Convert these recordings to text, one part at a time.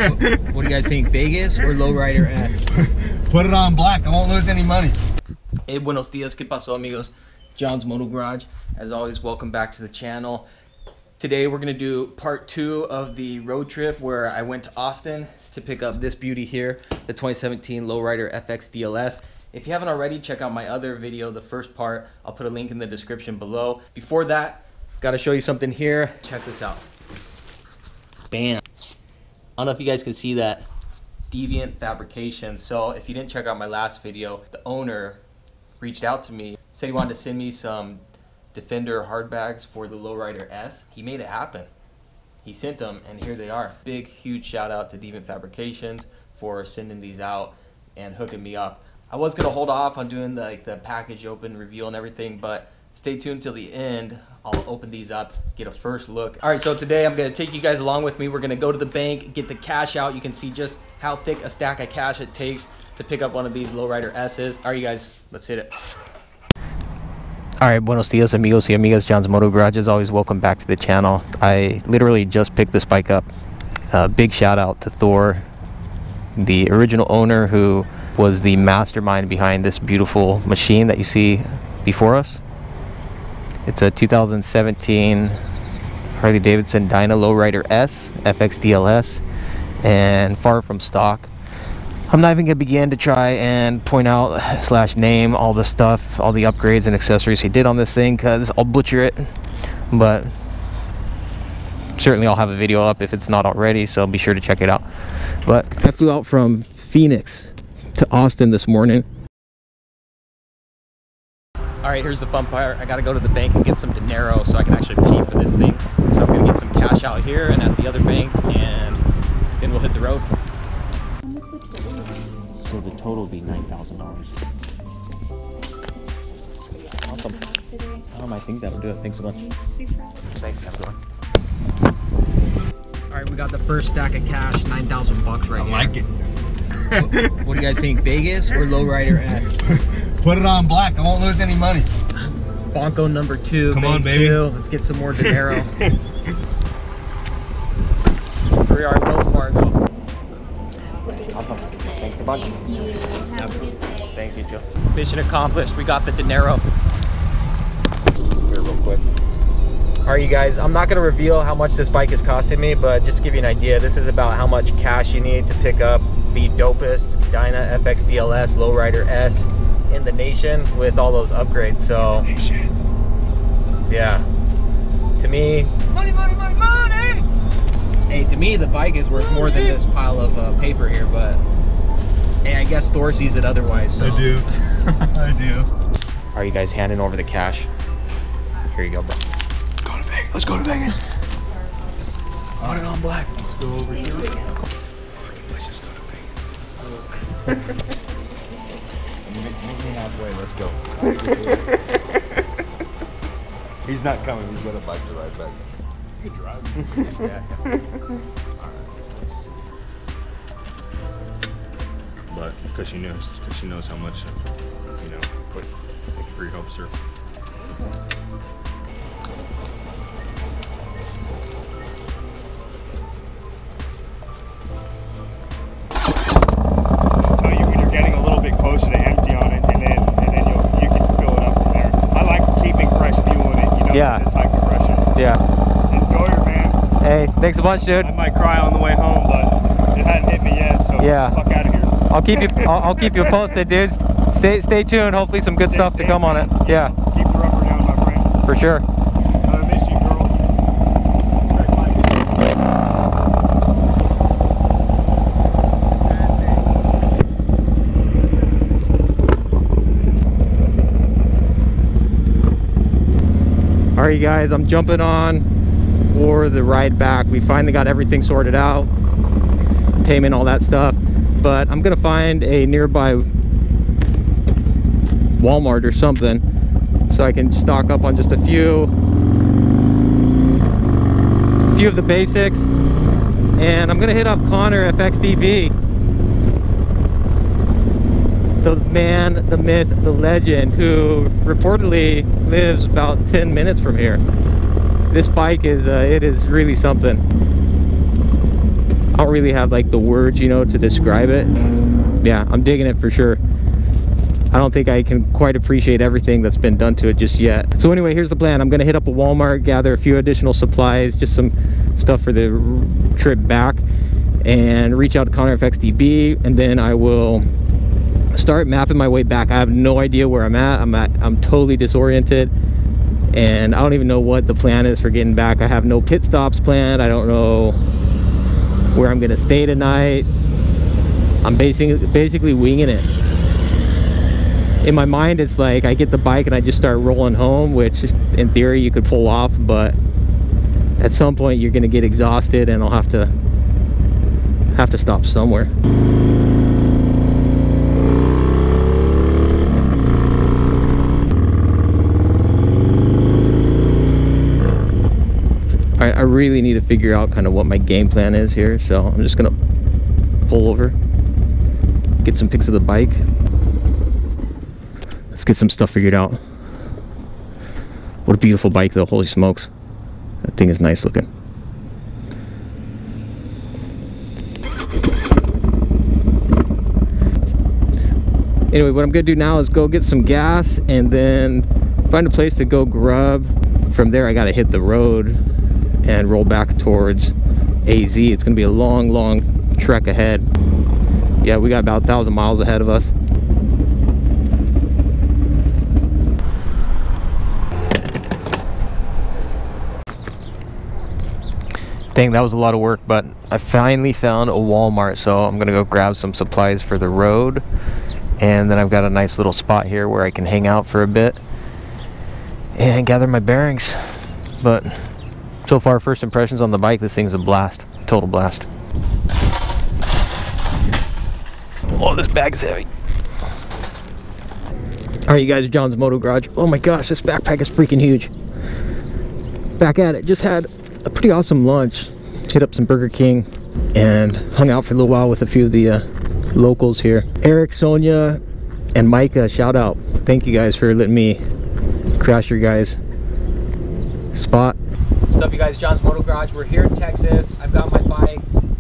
What do you guys think, Vegas or lowrider S? Put it on black, I won't lose any money. Hey, buenos dias, ¿qué pasó, amigos? John's Moto Garage. As always, welcome back to the channel. Today we're gonna do part 2 of the road trip where I went to Austin to pick up this beauty here, the 2017 lowrider FXDLS. If you haven't already, check out my other video, the first part. I'll put a link in the description below. Before that, gotta show you something here. Check this out. Bam. I don't know if you guys can see that. Deviant Fabrications. So if you didn't check out my last video, the owner reached out to me, said he wanted to send me some Defender hard bags for the lowrider S. He made it happen. He sent them and here they are. Big, huge shout out to Deviant Fabrications for sending these out and hooking me up. I was gonna hold off on doing the package open reveal and everything, but stay tuned till the end. I'll open these up, get a first look. All right, so today I'm gonna take you guys along with me. We're gonna go to the bank, get the cash out. You can see just how thick a stack of cash it takes to pick up one of these lowrider S's. All right, you guys, let's hit it. All right, buenos dias, amigos y amigas. John's Moto Garage. As always, welcome back to the channel. I literally just picked this bike up. Big shout out to Thor, the original owner who was the mastermind behind this beautiful machine that you see before us. It's a 2017 Harley Davidson Dyna lowrider S, FXDLS, and far from stock. I'm not even gonna begin to try and point out / name all the stuff, all the upgrades and accessories he did on this thing, because I'll butcher it. But certainly I'll have a video up if it's not already, so be sure to check it out. But I flew out from Phoenix to Austin this morning. All right, here's the fun part. I gotta go to the bank and get some dinero so I can actually pay for this thing. So I'm gonna get some cash out here and at the other bank, and then we'll hit the road. So the total will be $9,000. Awesome. I think that'll do it. Thanks so much. Thanks, have a good one. All right, we got the first stack of cash, 9,000 bucks right here. I like it. What do you guys think, Vegas or lowrider S? Put it on black, I won't lose any money. Bonko number 2. Come on, baby. 2. Let's get some more dinero. 3R Wells Fargo. Awesome. Thanks a bunch. Yep. Thanks, you too. Mission accomplished. We got the dinero. Here real quick. All right, you guys, I'm not going to reveal how much this bike is costing me, but just to give you an idea, this is about how much cash you need to pick up the dopest Dyna FXDLS lowrider S in the nation with all those upgrades. So yeah, to me, money, money, money, money. Hey, to me the bike is worth more than this pile of paper here, but hey, I guess Thor sees it otherwise. So. I do. I do. Are you guys handing over the cash? Here you go, bro. Go to Vegas. Let's go to Vegas. Put it on black. Let's go over here. Let's just go to Vegas. Meet me halfway, let's go. He's not coming, he's got a bike to ride back. You can drive. Yeah. Alright, let's see. But because she knows how much, you know, put like free helps her. Closer to empty on it, and then you can fill it up from there. I like keeping fresh fuel in it, you know. Yeah. It's high compression. Yeah. Enjoy her, man. Hey, thanks a bunch, dude. I might cry on the way home, but it hadn't hit me yet, so yeah. Fuck out of here. I'll keep you posted, dude. Stay tuned. Hopefully some good stuff to come on it. Yeah. Keep the rubber down, my friend. For sure. I miss you, girl. All right, guys, I'm jumping on for the ride back. We finally got everything sorted out, payment, all that stuff, but I'm gonna find a nearby Walmart or something so I can stock up on just a few of the basics, and I'm gonna hit up Connor FXDB, the man, the myth, the legend, who reportedly lives about 10 minutes from here. This bike is, it is really something. I don't really have like the words, you know, to describe it. Yeah, I'm digging it for sure. I don't think I can quite appreciate everything that's been done to it just yet. So anyway, here's the plan. I'm gonna hit up a Walmart, gather a few additional supplies, just some stuff for the trip back, and reach out to Connor FXDB, and then I will start mapping my way back. I have no idea where I'm at. I'm totally disoriented, and I don't even know what the plan is for getting back. I have no pit stops planned. I don't know where I'm gonna stay tonight. I'm basically winging it. In my mind, it's like I get the bike and I just start rolling home, which in theory you could pull off, but at some point you're gonna get exhausted and I'll have to stop somewhere. I really need to figure out kind of what my game plan is here, so I'm just gonna pull over, get some pics of the bike. Let's get some stuff figured out. What a beautiful bike though, holy smokes. That thing is nice looking. Anyway, what I'm gonna do now is go get some gas and then find a place to go grub. From there, I gotta hit the road and roll back towards AZ. It's gonna be a long trek ahead. Yeah, we got about 1,000 miles ahead of us. Dang, that was a lot of work, but I finally found a Walmart, so I'm gonna go grab some supplies for the road, and then I've got a nice little spot here where I can hang out for a bit and gather my bearings. But so far, first impressions on the bike, this thing's a blast, total blast. Oh, this bag is heavy. All right, you guys, John's Moto Garage. Oh my gosh, this backpack is freaking huge. Back at it, just had a pretty awesome lunch. Hit up some Burger King and hung out for a little while with a few of the locals here. Eric, Sonia, and Micah, shout out. Thank you guys for letting me crash your guys' spot. What's up, you guys? John's Moto Garage. We're here in Texas. I've got my bike.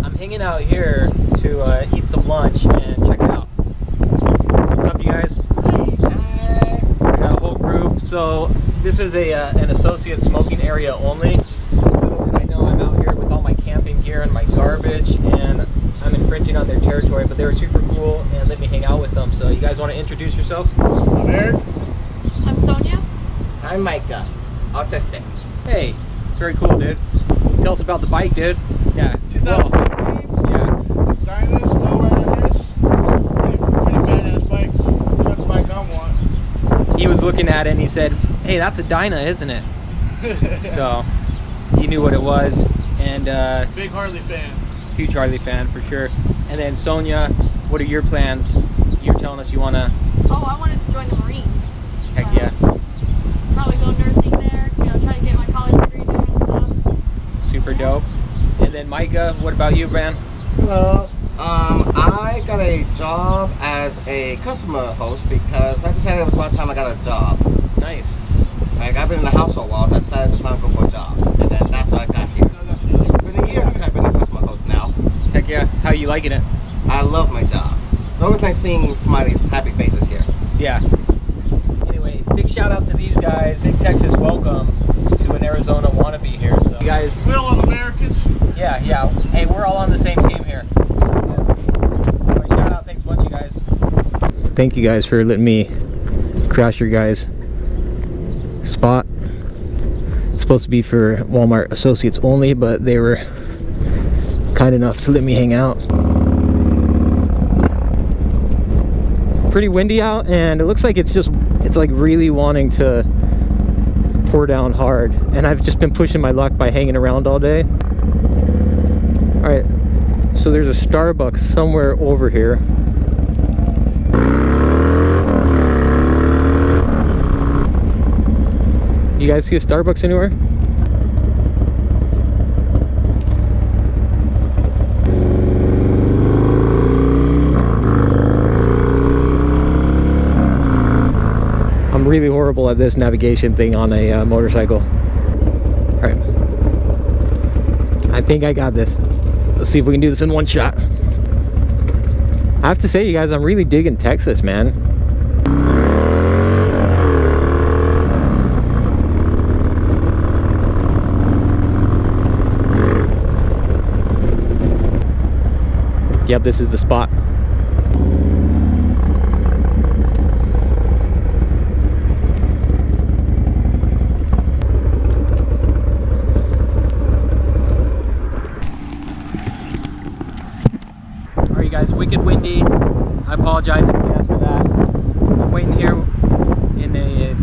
I'm hanging out here to eat some lunch and check it out. What's up, you guys? I got a whole group. So this is an associate smoking area only. I know I'm out here with all my camping gear and my garbage, and I'm infringing on their territory, but they were super cool and let me hang out with them. So you guys want to introduce yourselves? I'm Eric. I'm Sonia. I'm Micah. Autistic. Hey, very cool, dude. Tell us about the bike, dude. Yeah. 2017. Yeah. Dyna, lowrider hitch. Pretty badass bikes. Got the bike I want. He was looking at it and he said, "Hey, that's a Dyna, isn't it?" So he knew what it was, and Big Harley fan. huge Harley fan for sure. And then Sonia, what are your plans? You're telling us you wanna. Oh, I wanted to join the Marines. Heck So, yeah. Probably go nursing there, you know, try to get my college degree there and stuff. Super dope. And then Micah, what about you, man? Hello. I got a job as a customer host because I decided it was about time I got a job. Nice. Like, I've been in the house for a while, so I decided to finally go for a job. And then that's how I got here. It's been a year since I've been a customer host now. Heck yeah. How you liking it? I love my job. It's always nice seeing smiley, happy faces here. Yeah. Anyway, big shout out to these guys. Big Texas welcome to an Arizona wannabe here. So you guys. We're all Americans. Yeah. Hey, we're all on the same team here. Anyway, shout out, thanks a bunch, you guys. Thank you guys for letting me crash your guys' spot. It's supposed to be for Walmart associates only, but they were kind enough to let me hang out. Pretty windy out, and it looks like it's like really wanting to pour down hard, and I've just been pushing my luck by hanging around all day. All right, so there's a Starbucks somewhere over here. You guys see a Starbucks anywhere? I'm really horrible at this navigation thing on a motorcycle. All right, I think I got this. Let's see if we can do this in one shot. I have to say, you guys, I'm really digging Texas, man. Yep, this is the spot. Alright guys, wicked windy. I apologize in advance for that. I'm waiting here in a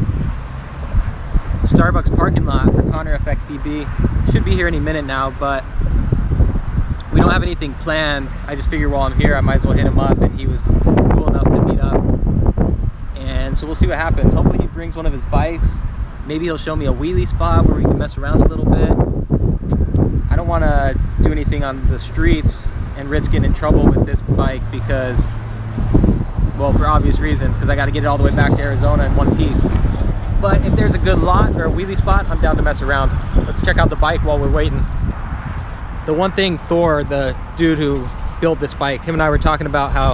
Starbucks parking lot for Connor FXDB. Should be here any minute now, but we don't have anything planned. I just figured while I'm here I might as well hit him up, and he was cool enough to meet up. And so we'll see what happens. Hopefully he brings one of his bikes. Maybe he'll show me a wheelie spot where we can mess around a little bit. I don't want to do anything on the streets and risk getting in trouble with this bike because, well, for obvious reasons, because I got to get it all the way back to Arizona in one piece. But if there's a good lot or a wheelie spot, I'm down to mess around. Let's check out the bike while we're waiting. The one thing Thor, the dude who built this bike, him and I were talking about how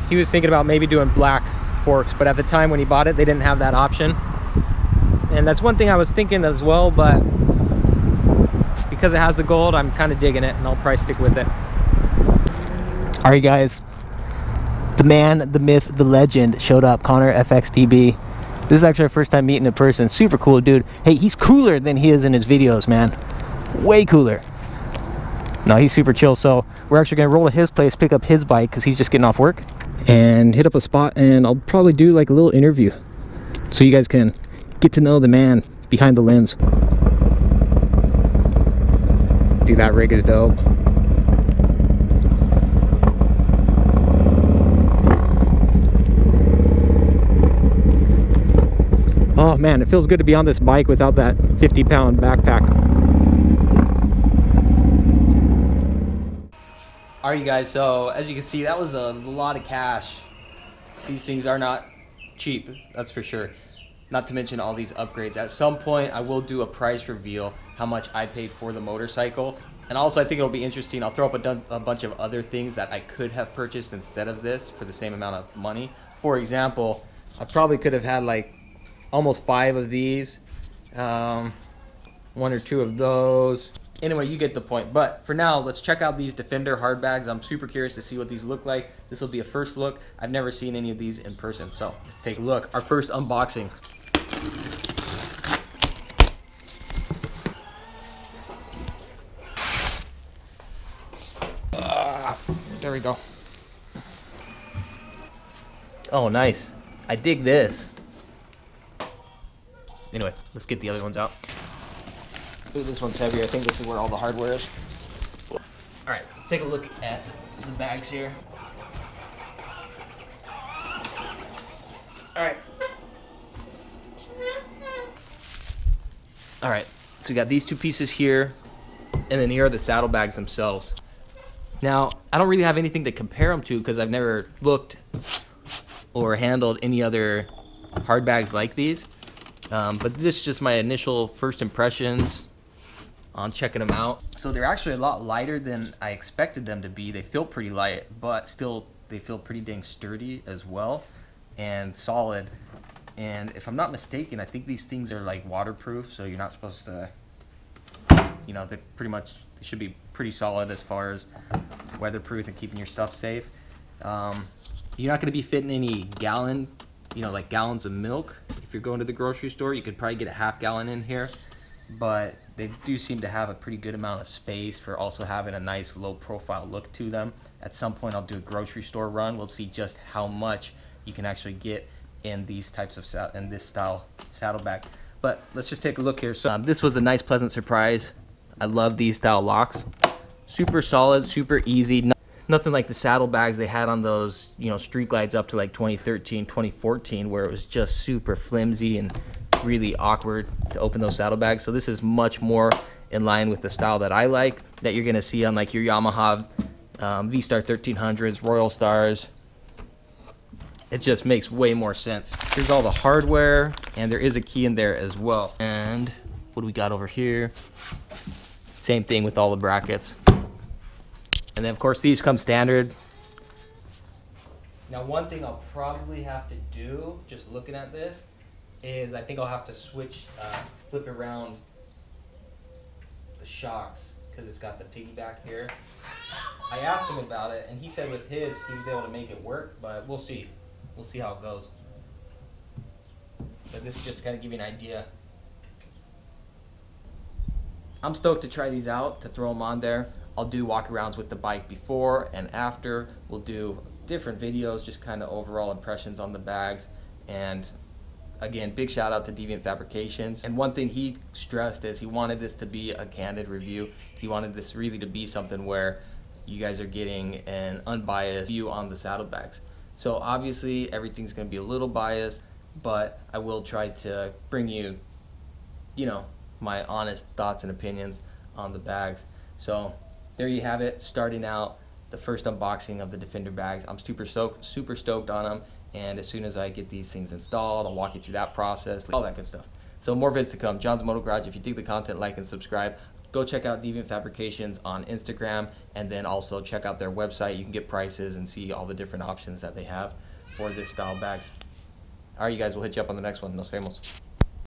he was thinking about maybe doing black forks, but at the time when he bought it, they didn't have that option. And that's one thing I was thinking as well, but because it has the gold, I'm kind of digging it, and I'll probably stick with it. All right, guys. The man, the myth, the legend showed up, Connor FXDB. This is actually our first time meeting in person. Super cool dude. Hey, he's cooler than he is in his videos, man. Way cooler. No, he's super chill. So we're actually gonna roll to his place, pick up his bike because he's just getting off work, and hit up a spot, and I'll probably do like a little interview so you guys can get to know the man behind the lens. Dude, that rig is dope. Oh man, it feels good to be on this bike without that 50-pound backpack. Alright you guys, so as you can see, that was a lot of cash. These things are not cheap, that's for sure. Not to mention all these upgrades. At some point I will do a price reveal, how much I paid for the motorcycle. And also I think it'll be interesting, I'll throw up a bunch of other things that I could have purchased instead of this for the same amount of money. For example, I probably could have had like almost 5 of these, 1 or 2 of those. Anyway, you get the point. But for now, let's check out these Defender hard bags. I'm super curious to see what these look like. This will be a first look. I've never seen any of these in person, so let's take a look. Our first unboxing. There we go. Oh, nice. I dig this. Anyway, let's get the other ones out. Ooh, this one's heavier. I think this is where all the hardware is. Alright, let's take a look at the bags here. Alright. Alright, so we got these 2 pieces here, and then here are the saddlebags themselves. Now, I don't really have anything to compare them to because I've never looked or handled any other hard bags like these. But this is just my initial first impressions on checking them out. So they're actually a lot lighter than I expected them to be. They feel pretty light, but still they feel pretty dang sturdy as well and solid. And if I'm not mistaken, I think these things are like waterproof, so you're not supposed to, you know, they should be pretty solid as far as weatherproof and keeping your stuff safe. You're not going to be fitting any gallon, you know, like gallons of milk. If you're going to the grocery store, you could probably get a ½ gallon in here, but they do seem to have a pretty good amount of space for also having a nice low profile look to them. At some point I'll do a grocery store run. We'll see just how much you can actually get in these types of in this style saddlebag. But let's just take a look here. So this was a nice pleasant surprise. I love these style locks. Super solid, super easy. Nothing like the saddlebags they had on those, you know, street glides up to like 2013, 2014, where it was just super flimsy and really awkward to open those saddlebags. So this is much more in line with the style that I like, that you're gonna see on like your Yamaha V-Star 1300s, Royal Stars. It just makes way more sense. Here's all the hardware, and there is a key in there as well. And what do we got over here? Same thing with all the brackets. And then of course these come standard. Now one thing I'll probably have to do, just looking at this, is I think I'll have to switch, flip around the shocks because it's got the piggyback here. I asked him about it and he said with his he was able to make it work, but we'll see. We'll see how it goes. But this is just to kind of give you an idea. I'm stoked to try these out, to throw them on there. I'll do walk-arounds with the bike before and after. We'll do different videos, just kind of overall impressions on the bags. And again, big shout out to Deviant Fabrications. And one thing he stressed is he wanted this to be a candid review. He wanted this really to be something where you guys are getting an unbiased view on the saddlebags. So obviously everything's going to be a little biased, but I will try to bring you, you know, my honest thoughts and opinions on the bags. So there you have it, starting out the first unboxing of the Defender bags. I'm super stoked on them, and as soon as I get these things installed, I'll walk you through that process, all that good stuff. So more vids to come. John's Moto Garage. If you dig the content, like and subscribe. Go check out Deviant Fabrications on Instagram, and then also check out their website. You can get prices and see all the different options that they have for this style bags. All right, you guys, we'll hit you up on the next one. Nos vemos.